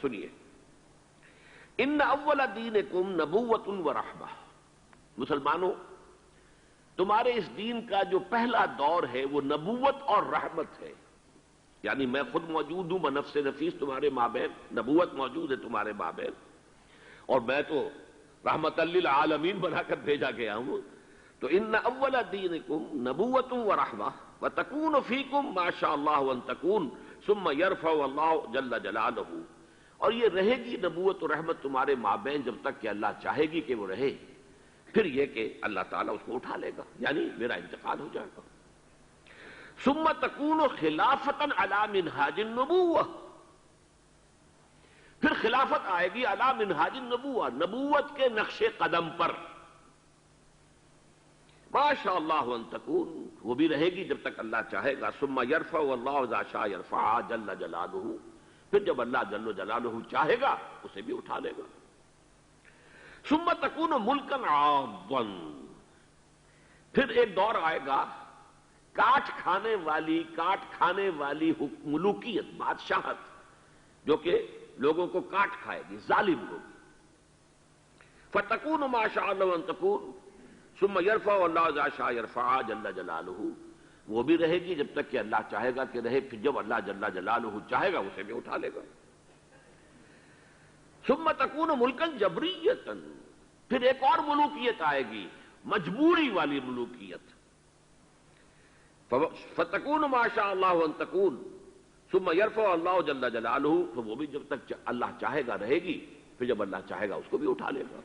سنیے، ان اول دینکم نبوۃ و رحمہ، مسلمانوں تمہارے اس دین کا جو پہلا دور ہے وہ نبوت اور رحمت ہے، یعنی میں خود موجود ہوں بنفس نفیس تمہارے مابین، نبوت موجود ہے تمہارے مابین، اور میں تو رحمت للعالمین بنا کر بھیجا گیا ہوں۔ تو ان اول دینکم نبوۃ و رحمہ وتکون فیکم ما شاء اللہ ان تکون ثم یرفع اللہ جل جلالہ، اور یہ رہے گی نبوت و رحمت تمہارے مابین جب تک کہ اللہ چاہے گی کہ وہ رہے، پھر یہ کہ اللہ تعالیٰ اس کو اٹھا لے گا، یعنی میرا انتقال ہو جائے گا۔ ثم تکون خلافتا علی منہاج النبوہ، پھر خلافت آئے گی علی منہاج النبوہ، نبوت کے نقش قدم پر، ما شاء اللہ ان تکون، وہ بھی رہے گی جب تک اللہ چاہے گا۔ ثم یرفع اللہ اذا شاء یرفع جل جلالہ، پھر جب اللہ جل جلالہ چاہے گا اسے بھی اٹھا لے گا۔ ثم تکون ملکا عاضا، پھر ایک دور آئے گا کاٹ کھانے والی ملوکیت، بادشاہت، جو کہ لوگوں کو کاٹ کھائے گی، ظالم ہوگی۔ فتکون ما شاء اللہ ان تکون ثم یرفع اللہ اذا شاء یرفع جل جلالہ، وہ بھی رہے گی جب تک کہ اللہ چاہے گا کہ رہے، پھر جب اللہ جل جلالہ چاہے گا اسے بھی اٹھا لے گا۔ ثم تکون ملکا جبریتا، پھر ایک اور ملوکیت آئے گی، مجبوری والی ملوکیت۔ فتکون ما شاء اللہ ان تکون ثم یرفع اللہ جل جلالہ، تو وہ بھی جب تک اللہ چاہے گا رہے گی، پھر جب اللہ چاہے گا اس کو بھی اٹھا لے گا۔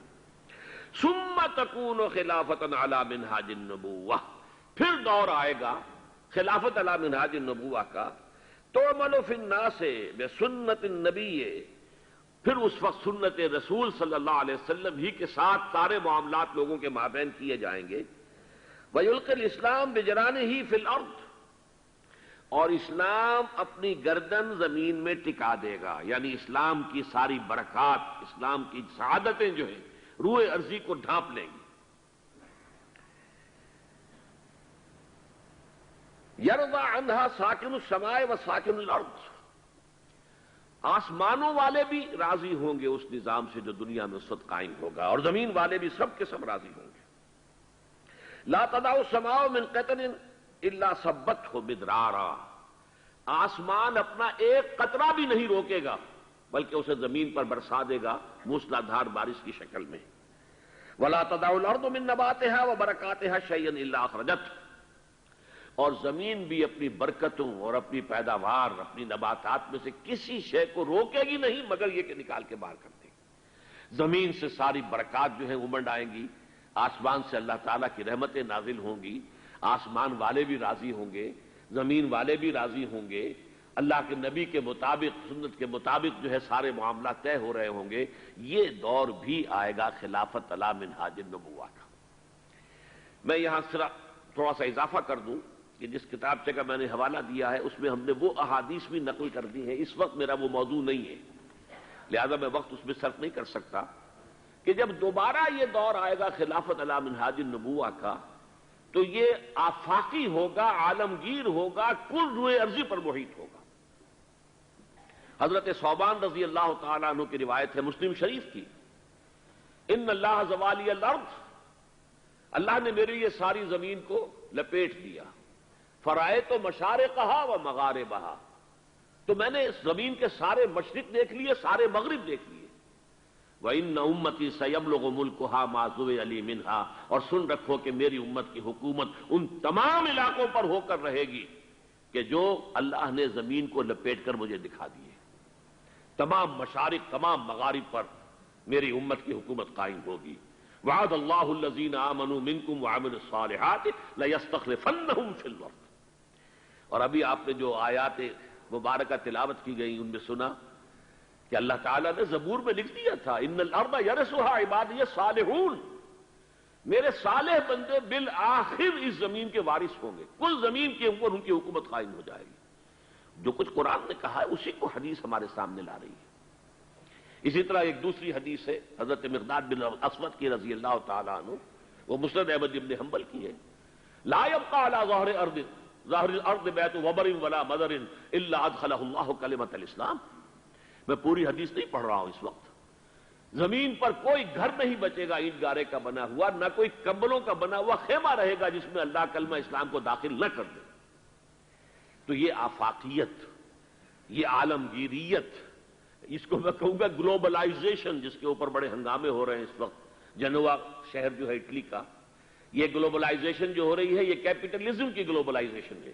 ثم تکون خلافتا علی منہاج النبوہ، پھر دور آئے گا خلافت علی منہاج النبوہ کا، تعمل فی الناس بسنت النبی، پھر اس وقت سنت رسول صلی اللہ علیہ وسلم ہی کے ساتھ سارے معاملات لوگوں کے مابین کیے جائیں گے۔ وَيُلْقِي الْإِسْلَامُ بِجَرَانِهِ فِي الْأَرْضِ، اور اسلام اپنی گردن زمین میں ٹکا دے گا، یعنی اسلام کی ساری برکات، اسلام کی سعادتیں جو ہیں روئے ارضی کو ڈھانپ لیں گی۔ یرضی عنہا ساکن السماء و ساکن الارض، آسمانوں والے بھی راضی ہوں گے اس نظام سے جو دنیا میں اس وقت قائم ہوگا، اور زمین والے بھی سب کے سب راضی ہوں گے۔ لا تدع السماء من قطر الا صبته مدرارا، آسمان اپنا ایک قطرہ بھی نہیں روکے گا بلکہ اسے زمین پر برسا دے گا موسلادھار بارش کی شکل میں۔ ولا تدع الارض من نباتها وبرکاتها شيئا الا اخرجته، اور زمین بھی اپنی برکتوں اور اپنی پیداوار، اپنی نباتات میں سے کسی شے کو روکے گی نہیں مگر یہ کہ نکال کے باہر کر دے گی۔ زمین سے ساری برکات جو ہیں امنڈ آئیں گی، آسمان سے اللہ تعالیٰ کی رحمتیں نازل ہوں گی، آسمان والے بھی راضی ہوں گے، زمین والے بھی راضی ہوں گے، اللہ کے نبی کے مطابق، سنت کے مطابق جو ہے سارے معاملات طے ہو رہے ہوں گے۔ یہ دور بھی آئے گا خلافت علی منہاج النبوہ کا۔ میں یہاں صرف تھوڑا سا اضافہ کر دوں کہ جس کتابچے کا میں نے حوالہ دیا ہے اس میں ہم نے وہ احادیث بھی نقل کر دی ہیں، اس وقت میرا وہ موضوع نہیں ہے لہذا میں وقت اس میں صرف نہیں کر سکتا، کہ جب دوبارہ یہ دور آئے گا خلافت علی منہاج النبوہ کا تو یہ آفاقی ہوگا، عالمگیر ہوگا، کل روئے ارضی پر محیط ہوگا۔ حضرت ثوبان رضی اللہ تعالیٰ عنہ کی روایت ہے مسلم شریف کی، ان اللہ زوالی الارض، اللہ نے میرے لیے ساری زمین کو لپیٹ دیا، فرائیت مشارقہا و مغاربہا، تو میں نے اس زمین کے سارے مشرق دیکھ لیے، سارے مغرب دیکھ لیے۔ وَإِنَّ أُمَّتِي سَيَبْلُغُ مُلْكُهَا مَا زُوِيَ لِي مِنْهَا، اور سن رکھو کہ میری امت کی حکومت ان تمام علاقوں پر ہو کر رہے گی کہ جو اللہ نے زمین کو لپیٹ کر مجھے دکھا دیے، تمام مشارق، تمام مغارب پر میری امت کی حکومت قائم ہوگی۔ وعد اللہ الذین آمنوا منکم وعملوا الصالحات لیستخلفنہم فی الارض، اور ابھی آپ نے جو آیات مبارکہ تلاوت کی گئی ان میں سنا کہ اللہ تعالیٰ نے زبور میں لکھ دیا تھا ان الارض یرثها عبادی الصالحون، میرے صالح بندے بالآخر اس زمین کے وارث ہوں گے، کل زمین کے اوپر ان کی حکومت قائم ہو جائے گی۔ جو کچھ قرآن نے کہا ہے اسی کو حدیث ہمارے سامنے لا رہی ہے۔ اسی طرح ایک دوسری حدیث ہے حضرت مقداد بن اسود کی رضی اللہ تعالیٰ عنہ، وہ مسند احمد بن حنبل کی ہے، لا يبقى على ظاہر الارض بیت وبر ولا مدر الا ادخلہ اللہ کلمۃ الاسلام، میں پوری حدیث نہیں پڑھ رہا ہوں اس وقت. زمین پر کوئی گھر نہیں بچے گا اینٹ گارے کا بنا ہوا، نہ کوئی کمبلوں کا بنا ہوا خیمہ رہے گا جس میں اللہ کلمہ اسلام کو داخل نہ کر دے. تو یہ آفاقیت، یہ عالمگیریت، اس کو میں کہوں گا گلوبلائزیشن، جس کے اوپر بڑے ہنگامے ہو رہے ہیں اس وقت. جنوا شہر جو ہے اٹلی کا، یہ گلوبلائزیشن جو ہو رہی ہے یہ کیپٹلزم کی گلوبلائزیشن ہے،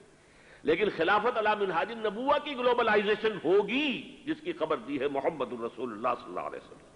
لیکن خلافت علی منہاج النبوہ کی گلوبلائزیشن ہوگی، جس کی خبر دی ہے محمد الرسول اللہ صلی اللہ علیہ وسلم.